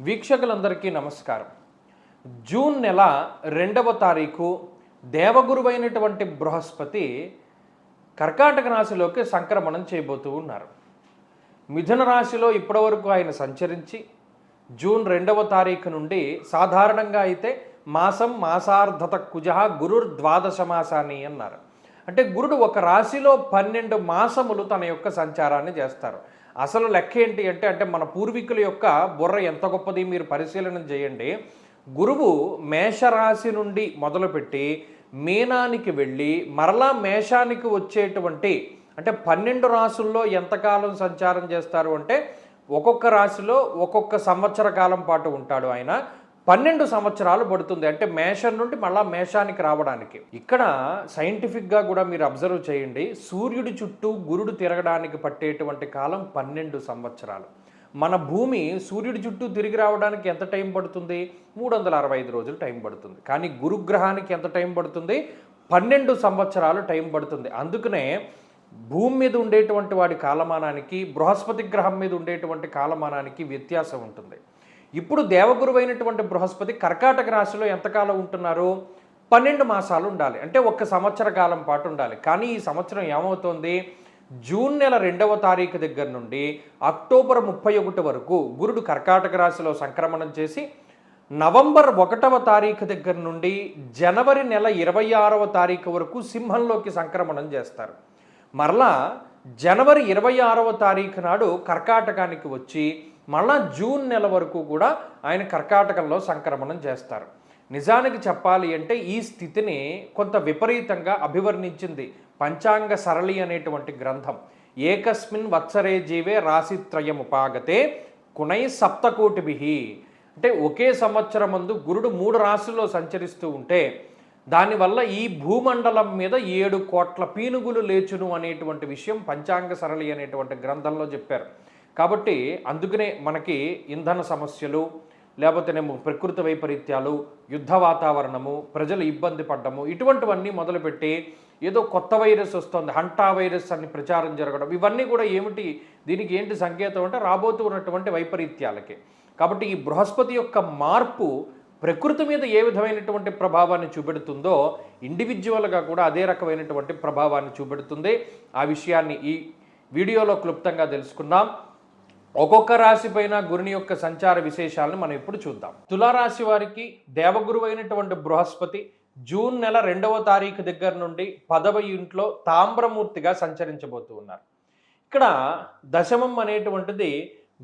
వీక్షకులందరికీ నమస్కారం. జూన్ నెల 2వ తారీఖు దేవగురువైనటువంటి బృహస్పతి కర్కాటక రాశిలోకి సంక్రమణం చేయబోతూ ఉన్నారు. మిథున రాశిలో ఇప్పటివరకు ఆయన సంచరించి జూన్ 2వ తారీఖు నుండి సాధారణంగా అయితే మాసార్ధత కుజ గురుర్ ద్వాదశ మాసాని అన్నారు. అంటే గురుడు ఒక రాశిలో 12 మాసములు తన యొక్క సంచారాన్ని చేస్తారు. అసలు లెక్క ఏంటి అంటే మన పూర్వీకుల యొక్క బుర్ర ఎంత గొప్పది మీరు పరిశీలన చేయండి. గురువు మేషరాశి నుండి మొదలుపెట్టి మీనానికి వెళ్ళి మరలా మేషానికి వచ్చేటువంటి అంటే 12 రాశుల్లో ఎంతకాలం సంచారం చేస్తారు అంటే ఒక్కొక్క రాశిలో ఒక్కొక్క సంవత్సర కాలం పాటు ఉంటాడు ఆయన. 12 సంవత్సరాలు పడుతుంది అంటే మేషం నుండి మళ్ళా మేషానికి రావడానికి. ఇక్కడ సైంటిఫిక్గా కూడా మీరు అబ్జర్వ్ చేయండి, సూర్యుడి చుట్టూ గురుడు తిరగడానికి పట్టేటువంటి కాలం 12 సంవత్సరాలు. మన భూమి సూర్యుడి చుట్టూ తిరిగి రావడానికి ఎంత టైం పడుతుంది? 365 రోజులు టైం పడుతుంది. కానీ గురుగ్రహానికి ఎంత టైం పడుతుంది? 12 సంవత్సరాలు టైం పడుతుంది. అందుకనే భూమి మీద ఉండేటువంటి వాడి కాలమానానికి బృహస్పతి గ్రహం మీద ఉండేటువంటి కాలమానానికి వ్యత్యాసం ఉంటుంది. ఇప్పుడు దేవగురువైనటువంటి బృహస్పతి కర్కాటక రాశిలో ఎంతకాలం ఉంటున్నారు? 12 మాసాలు ఉండాలి, అంటే 1 సంవత్సర కాలం పాటు ఉండాలి. కానీ ఈ సంవత్సరం ఏమవుతోంది? జూన్ నెల 2వ తారీఖు దగ్గర నుండి అక్టోబర్ 31 వరకు గురుడు కర్కాటక రాశిలో సంక్రమణం చేసి నవంబర్ 1వ తారీఖు దగ్గర నుండి జనవరి నెల 26వ తారీఖు వరకు సింహంలోకి సంక్రమణం చేస్తారు. మరలా జనవరి 26వ తారీఖు నాడు కర్కాటకానికి వచ్చి మళ్ళా జూన్ నెల వరకు కూడా ఆయన కర్కాటకంలో సంక్రమణం చేస్తారు. నిజానికి చెప్పాలి అంటే ఈ స్థితిని కొంత విపరీతంగా అభివర్ణించింది పంచాంగ సరళి అనేటువంటి గ్రంథం. ఏకస్మిన్ వత్సరే జీవే రాశిత్రయముపాగతే కునై సప్తకోటిభిః. అంటే ఒకే సంవత్సరం ముందు గురుడు 3 రాశుల్లో సంచరిస్తూ ఉంటే దానివల్ల ఈ భూమండలం మీద 7 కోట్ల పీనుగులు లేచును అనేటువంటి విషయం పంచాంగ సరళి అనేటువంటి గ్రంథంలో చెప్పారు. కాబట్టి అందుకనే మనకి ఇంధన సమస్యలు లేకపోతేనేమో ప్రకృతి వైపరీత్యాలు, యుద్ధ వాతావరణము, ప్రజలు ఇబ్బంది పడ్డము, ఇటువంటివన్నీ మొదలుపెట్టి ఏదో కొత్త వైరస్ వస్తుంది, హంటా వైరస్ అని ప్రచారం జరగడం, ఇవన్నీ కూడా ఏమిటి, దీనికి ఏంటి సంకేతం అంటే రాబోతూ ఉన్నటువంటి వైపరీత్యాలకి. కాబట్టి ఈ బృహస్పతి యొక్క మార్పు ప్రకృతి మీద ఏ విధమైనటువంటి ప్రభావాన్ని చూపెడుతుందో ఇండివిజువల్గా కూడా అదే రకమైనటువంటి ప్రభావాన్ని చూపెడుతుంది. ఆ విషయాన్ని ఈ వీడియోలో క్లుప్తంగా తెలుసుకుందాం. ఒక్కొక్క రాశి పైన గురుని యొక్క సంచార విశేషాలను మనం ఇప్పుడు చూద్దాం. తులారాశి వారికి దేవగురువైనటువంటి బృహస్పతి జూన్ నెల 2వ తారీఖు దగ్గర నుండి 10వ ఇంట్లో తామ్రమూర్తిగా సంచరించబోతూ ఉన్నారు. ఇక్కడ దశమం అనేటువంటిది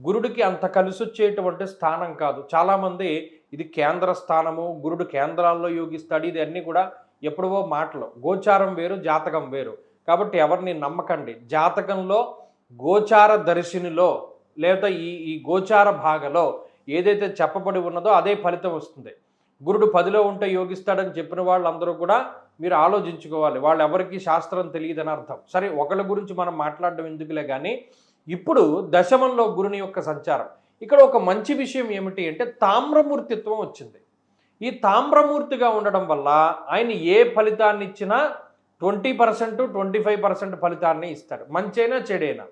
గురుడికి అంత కలిసొచ్చేటువంటి స్థానం కాదు. చాలామంది ఇది కేంద్ర స్థానము, గురుడు కేంద్రాల్లో యోగిస్తాడు, ఇది అన్నీ కూడా ఎప్పుడవో మాటలు. గోచారం వేరు, జాతకం వేరు. కాబట్టి ఎవరిని నమ్మకండి. జాతకంలో గోచార దర్శినిలో లేదా ఈ గోచార భాగలో ఏదైతే చెప్పబడి ఉన్నదో అదే ఫలితం వస్తుంది. గురుడు 10లో ఉంటే యోగిస్తాడని చెప్పిన వాళ్ళందరూ కూడా మీరు ఆలోచించుకోవాలి, వాళ్ళు ఎవరికి శాస్త్రం తెలియదని అర్థం. సరే, ఒకళ్ళ గురించి మనం మాట్లాడడం ఎందుకులే, కానీ ఇప్పుడు దశమంలో గురుని యొక్క సంచారం. ఇక్కడ ఒక మంచి విషయం ఏమిటి అంటే తామ్రమూర్తిత్వం వచ్చింది. ఈ తామ్రమూర్తిగా ఉండడం వల్ల ఆయన ఏ ఫలితాన్ని ఇచ్చినా 20%, 25% ఫలితాన్ని ఇస్తాడు. మంచైనా చెడైనా.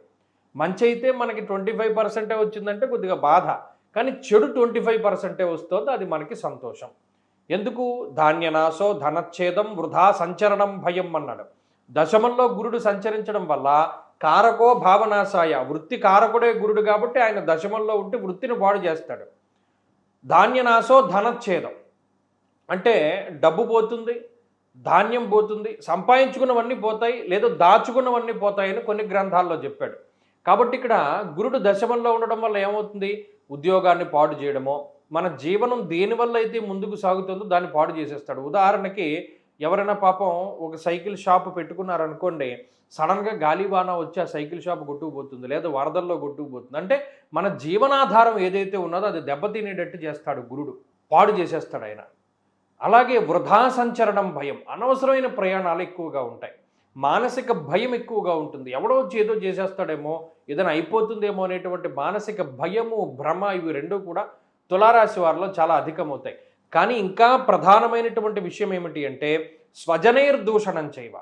మంచి అయితే మనకి 25% వచ్చిందంటే కొద్దిగా బాధ, కానీ చెడు 25% వస్తుంది, అది మనకి సంతోషం. ఎందుకు? ధాన్యనాశో ధనచ్ఛేదం వృధా సంచరణం భయం అన్నాడు. దశమంలో గురుడు సంచరించడం వల్ల కారకో భావనాశాయ, వృత్తి కారకుడే గురుడు కాబట్టి ఆయన దశమంలో ఉంటే వృత్తిని పాడు చేస్తాడు. ధాన్యనాశో ధనచ్ఛేదం అంటే డబ్బు పోతుంది, ధాన్యం పోతుంది, సంపాదించుకున్నవన్నీ పోతాయి, లేదా దాచుకున్నవన్నీ పోతాయని కొన్ని గ్రంథాల్లో చెప్పాడు. కాబట్టి ఇక్కడ గురుడు దశమంలో ఉండడం వల్ల ఏమవుతుంది? ఉద్యోగాన్ని పాడు చేయడమో, మన జీవనం దేనివల్ల అయితే ముందుకు సాగుతుందో దాన్ని పాడు చేసేస్తాడు. ఉదాహరణకి ఎవరైనా పాపం ఒక సైకిల్ షాప్ పెట్టుకున్నారనుకోండి, సడన్గా గాలివాన వచ్చి ఆ సైకిల్ షాప్ కొట్టుకుపోతుంది, లేదా వరదల్లో కొట్టుకుపోతుంది. అంటే మన జీవనాధారం ఏదైతే ఉన్నదో అది దెబ్బతినేటట్టు చేస్తాడు గురుడు, పాడు చేసేస్తాడు ఆయన. అలాగే వృధా సంచరణం భయం, అనవసరమైన ప్రయాణాలు ఎక్కువగా ఉంటాయి, మానసిక భయం ఎక్కువగా ఉంటుంది. ఎవడో వచ్చి ఏదో చేసేస్తాడేమో, ఏదైనా అయిపోతుందేమో అనేటువంటి మానసిక భయము, భ్రమ, ఇవి రెండూ కూడా తులారాశి వారిలో చాలా అధికమవుతాయి. కానీ ఇంకా ప్రధానమైనటువంటి విషయం ఏమిటి అంటే స్వజనైర్దూషణం చేయవ,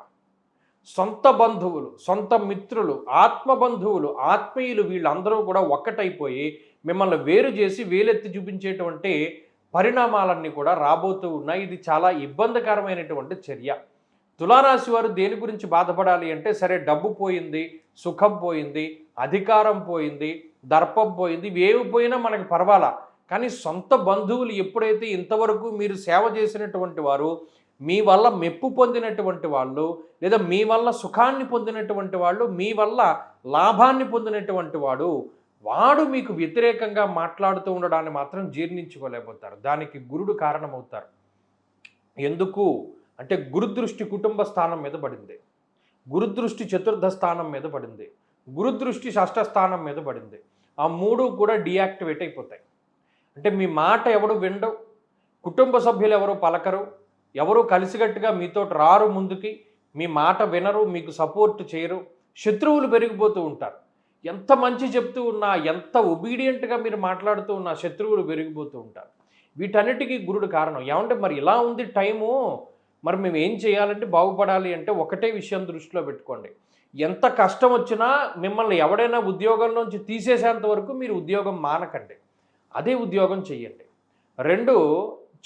సొంత బంధువులు, సొంత మిత్రులు, ఆత్మబంధువులు, ఆత్మీయులు వీళ్ళందరూ కూడా ఒక్కటైపోయి మిమ్మల్ని వేరు చేసి వేలెత్తి చూపించేటువంటి పరిణామాలన్నీ కూడా రాబోతూ ఉన్నాయి. ఇది చాలా ఇబ్బందికరమైనటువంటి చర్య. తులారాశి వారు దేని గురించి బాధపడాలి అంటే, సరే డబ్బు పోయింది, సుఖం పోయింది, అధికారం పోయింది, దర్పం పోయింది, ఇవేవి పోయినా మనకి పర్వాలా. కానీ సొంత బంధువులు ఎప్పుడైతే ఇంతవరకు మీరు సేవ చేసినటువంటి వారు, మీ వల్ల మెప్పు పొందినటువంటి వాళ్ళు, లేదా మీ వల్ల సుఖాన్ని పొందినటువంటి వాళ్ళు, మీ వల్ల లాభాన్ని పొందినటువంటి వాడు మీకు వ్యతిరేకంగా మాట్లాడుతూ ఉండడాన్ని మాత్రం జీర్ణించుకోలేకపోతారు. దానికి గురుడు కారణమవుతారు. ఎందుకు అంటే, గురుదృష్టి కుటుంబ స్థానం మీద పడింది, గురుదృష్టి చతుర్థ స్థానం మీద పడింది, గురుదృష్టి షష్ఠ స్థానం మీద పడింది. ఆ మూడు కూడా డీయాక్టివేట్ అయిపోతాయి. అంటే మీ మాట ఎవడు వినడు, కుటుంబ సభ్యులు ఎవరు పలకరు, ఎవరు కలిసికట్టుగా మీతో రారు ముందుకి, మీ మాట వినరు, మీకు సపోర్ట్ చేయరు, శత్రువులు పెరిగిపోతూ ఉంటారు. ఎంత మంచి చెప్తూ ఉన్నా, ఎంత ఒబీడియంట్గా మీరు మాట్లాడుతూ ఉన్నా శత్రువులు పెరిగిపోతూ ఉంటారు. వీటన్నిటికీ గురుడు కారణం. ఏమంటే మరి ఇలా ఉంది టైము, మరి మేము ఏం చేయాలంటే బాగుపడాలి అంటే ఒకటే విషయం దృష్టిలో పెట్టుకోండి. ఎంత కష్టం వచ్చినా మిమ్మల్ని ఎవడైనా ఉద్యోగంలోంచి తీసేసేంత వరకు మీరు ఉద్యోగం మానకండి, అదే ఉద్యోగం చెయ్యండి. 2,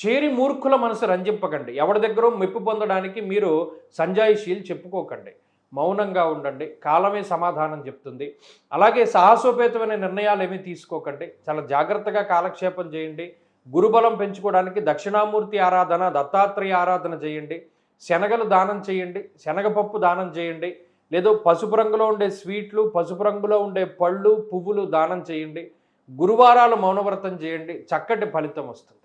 చేరి మూర్ఖుల మనసు రంజింపకండి. ఎవరి దగ్గర మెప్పు పొందడానికి మీరు సంజాయిషీలు చెప్పుకోకండి, మౌనంగా ఉండండి, కాలమే సమాధానం చెప్తుంది. అలాగే సాహసోపేతమైన నిర్ణయాలు ఏమీ తీసుకోకండి, చాలా జాగ్రత్తగా కాలక్షేపం చేయండి. గురుబలం పెంచుకోవడానికి దక్షిణామూర్తి ఆరాధన, దత్తాత్రేయ ఆరాధన చేయండి, శనగలు దానం చేయండి, శనగపప్పు దానం చేయండి, లేదో పసుపు రంగులో ఉండే స్వీట్లు, పసుపు రంగులో ఉండే పళ్ళు పువ్వులు దానం చేయండి. గురువారాలు మౌనవ్రతం చేయండి, చక్కటి ఫలితం వస్తుంది.